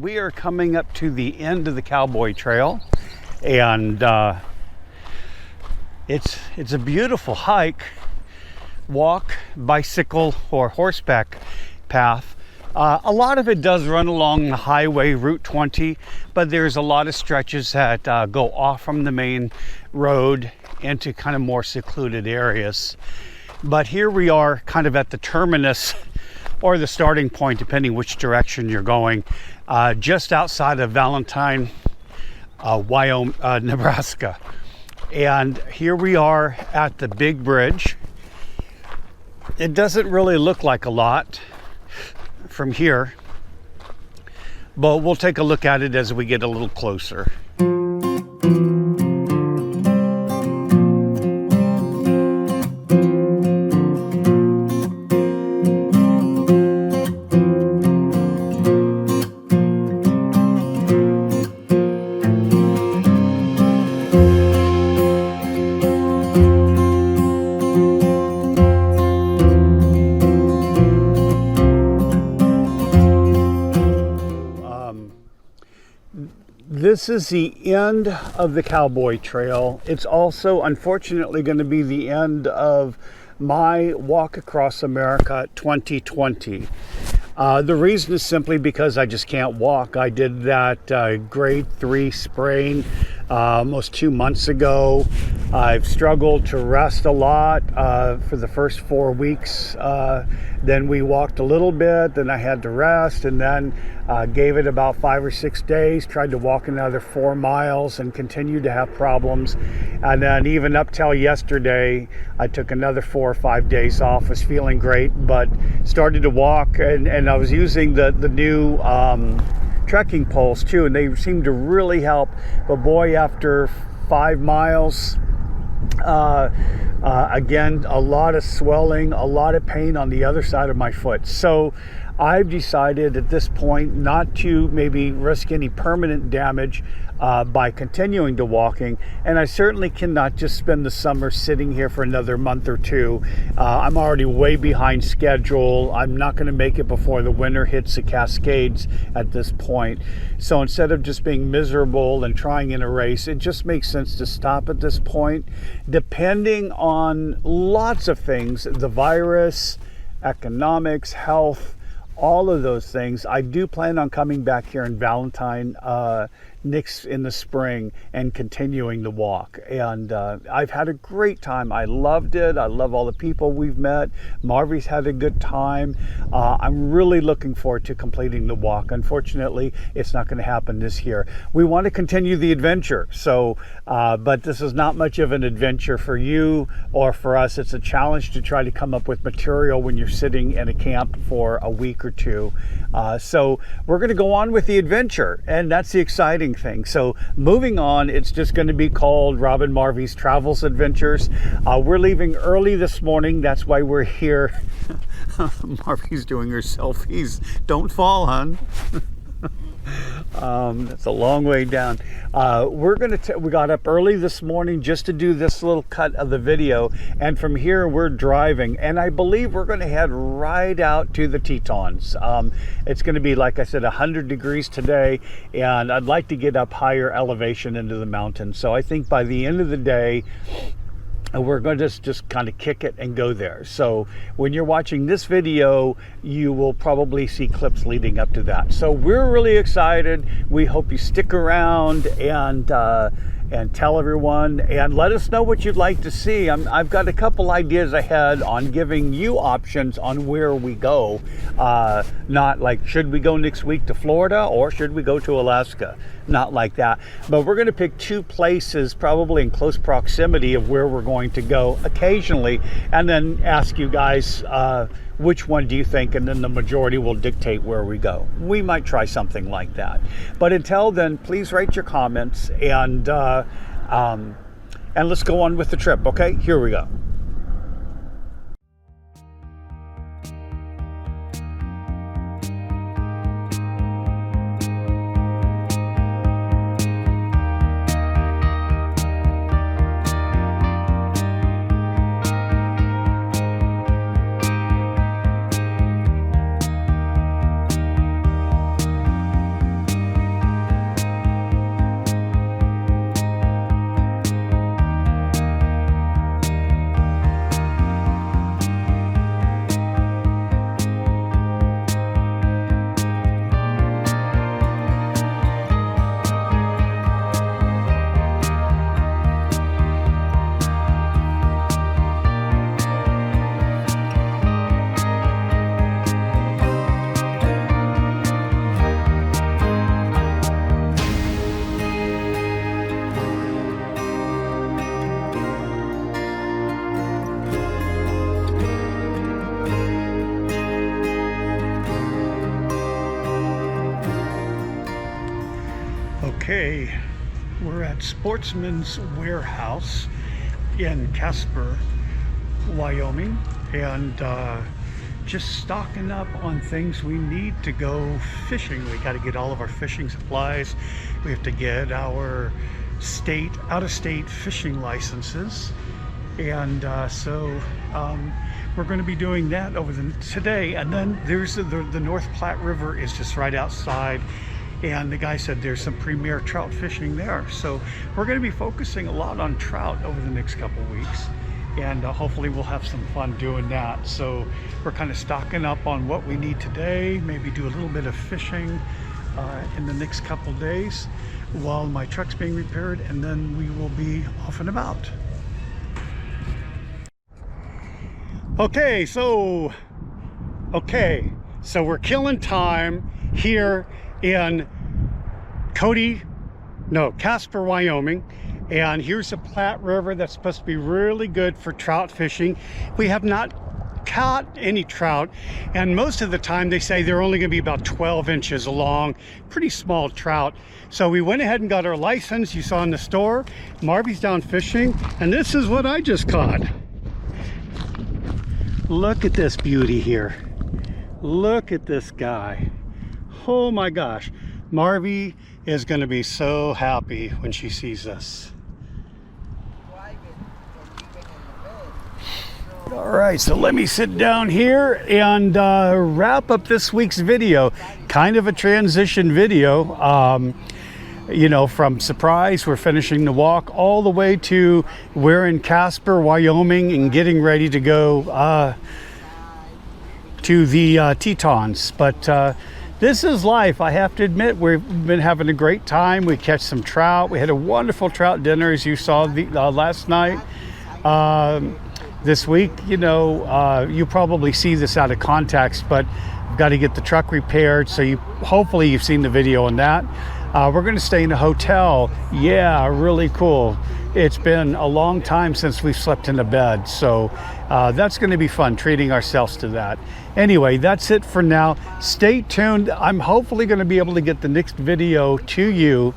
We are coming up to the end of the Cowboy Trail, and it's a beautiful hike, walk, bicycle, or horseback path. A lot of it does run along the highway, Route 20, but there's a lot of stretches that go off from the main road into kind of more secluded areas. But here we are kind of at the terminus, or the starting point, depending which direction you're going, just outside of Valentine, Wyoming, Nebraska. And here we are at the big bridge. It doesn't really look like a lot from here, but we'll take a look at it as we get a little closer. This is the end of the Cowboy Trail. It's also, unfortunately, going to be the end of my Walk Across America 2020. The reason is simply because I just can't walk. I did that grade 3 sprain almost 2 months ago. I've struggled to rest a lot for the first 4 weeks. Then we walked a little bit, then I had to rest, and then gave it about 5 or 6 days, tried to walk another 4 miles and continued to have problems. And then even up till yesterday, I took another 4 or 5 days off, was feeling great, but started to walk, and I was using the new trekking poles too, and they seemed to really help. But boy, after 5 miles, again, a lot of swelling, a lot of pain on the other side of my foot. So I've decided at this point not to maybe risk any permanent damage by continuing to walking, and I certainly cannot just spend the summer sitting here for another month or two. I'm already way behind schedule. I'm not going to make it before the winter hits the Cascades at this point. So instead of just being miserable and trying in a race, it just makes sense to stop at this point. Depending on lots of things, the virus, economics, health, all of those things, I do plan on coming back here in Valentine next in the spring and continuing the walk. And I've had a great time. I loved it. I love all the people we've met. Marvy's had a good time. I'm really looking forward to completing the walk. Unfortunately, it's not going to happen this year. We want to continue the adventure. So, but this is not much of an adventure for you or for us. It's a challenge to try to come up with material when you're sitting in a camp for a week or two. So we're going to go on with the adventure, and that's the exciting thing. So moving on, it's just going to be called Robin Marvy's Travels Adventures. We're leaving early this morning. That's why we're here. Marvy's doing her selfies. Don't fall, hon. That's a long way down. We got up early this morning just to do this little cut of the video, and from here we're driving, and I believe we're going to head right out to the Tetons. It's going to be, like I said, 100 degrees today, and I'd like to get up higher elevation into the mountains. So I think by the end of the day, we're going to just kind of kick it and go there. So when you're watching this video, you will probably see clips leading up to that. So we're really excited. We hope you stick around and tell everyone, and let us know what you'd like to see. I've got a couple ideas ahead on giving you options on where we go. Not like, should we go next week to Florida or should we go to Alaska? Not like that. But we're going to pick 2 places probably in close proximity of where we're going to go occasionally, and then ask you guys which one do you think, and then the majority will dictate where we go. We might try something like that. But until then, please write your comments, and let's go on with the trip. Okay, here we go. Okay, we're at Sportsman's Warehouse in Casper, Wyoming, and just stocking up on things we need to go fishing. We got to get all of our fishing supplies. We have to get our out-of-state fishing licenses, and we're going to be doing that today. And then there's the North Platte River is just right outside, and the guy said there's some premier trout fishing there. So we're going to be focusing a lot on trout over the next couple weeks, and hopefully we'll have some fun doing that. So we're kind of stocking up on what we need today, maybe do a little bit of fishing in the next couple days while my truck's being repaired, and then we will be off and about. Okay, so we're killing time here in Casper, Wyoming, and here's the Platte River that's supposed to be really good for trout fishing. We have not caught any trout, and most of the time they say they're only going to be about 12 inches long, pretty small trout. So we went ahead and got our license. You saw in the store, Marvy's down fishing, and this is what I just caught. Look at this beauty here. Look at this guy. Oh my gosh. Marvy is going to be so happy when she sees this. All right, so let me sit down here and wrap up this week's video. Kind of a transition video. You know, from surprise, we're finishing the walk, all the way to we're in Casper, Wyoming, and getting ready to go to the Tetons. But this is life. I have to admit, we've been having a great time. We catch some trout. We had a wonderful trout dinner, as you saw last night. This week, you know, you probably see this out of context, but I've got to get the truck repaired. So hopefully you've seen the video on that. We're going to stay in a hotel. Yeah, really cool. It's been a long time since we've slept in a bed, so that's going to be fun, treating ourselves to that. Anyway, that's it for now. Stay tuned. I'm hopefully going to be able to get the next video to you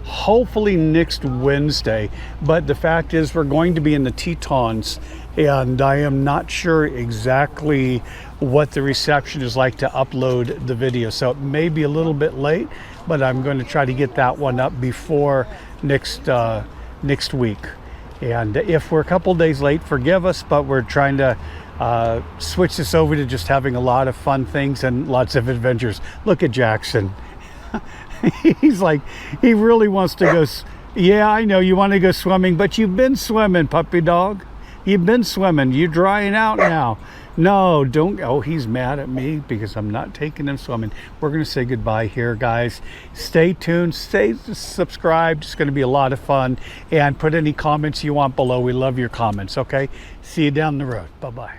hopefully next Wednesday, but the fact is we're going to be in the Tetons, and I am not sure exactly what the reception is like to upload the video, so it may be a little bit late, but I'm going to try to get that one up before next week. And if we're a couple days late, forgive us, but we're trying to switch this over to just having a lot of fun things and lots of adventures. Look at Jackson. He's like, he really wants to go. Yeah, I know you want to go swimming, but you've been swimming, puppy dog. You've been swimming. You're drying out now. No, don't. Oh, he's mad at me because I'm not taking him swimming. We're going to say goodbye here, guys. Stay tuned. Stay subscribed. It's going to be a lot of fun. And put any comments you want below. We love your comments, okay? See you down the road. Bye-bye.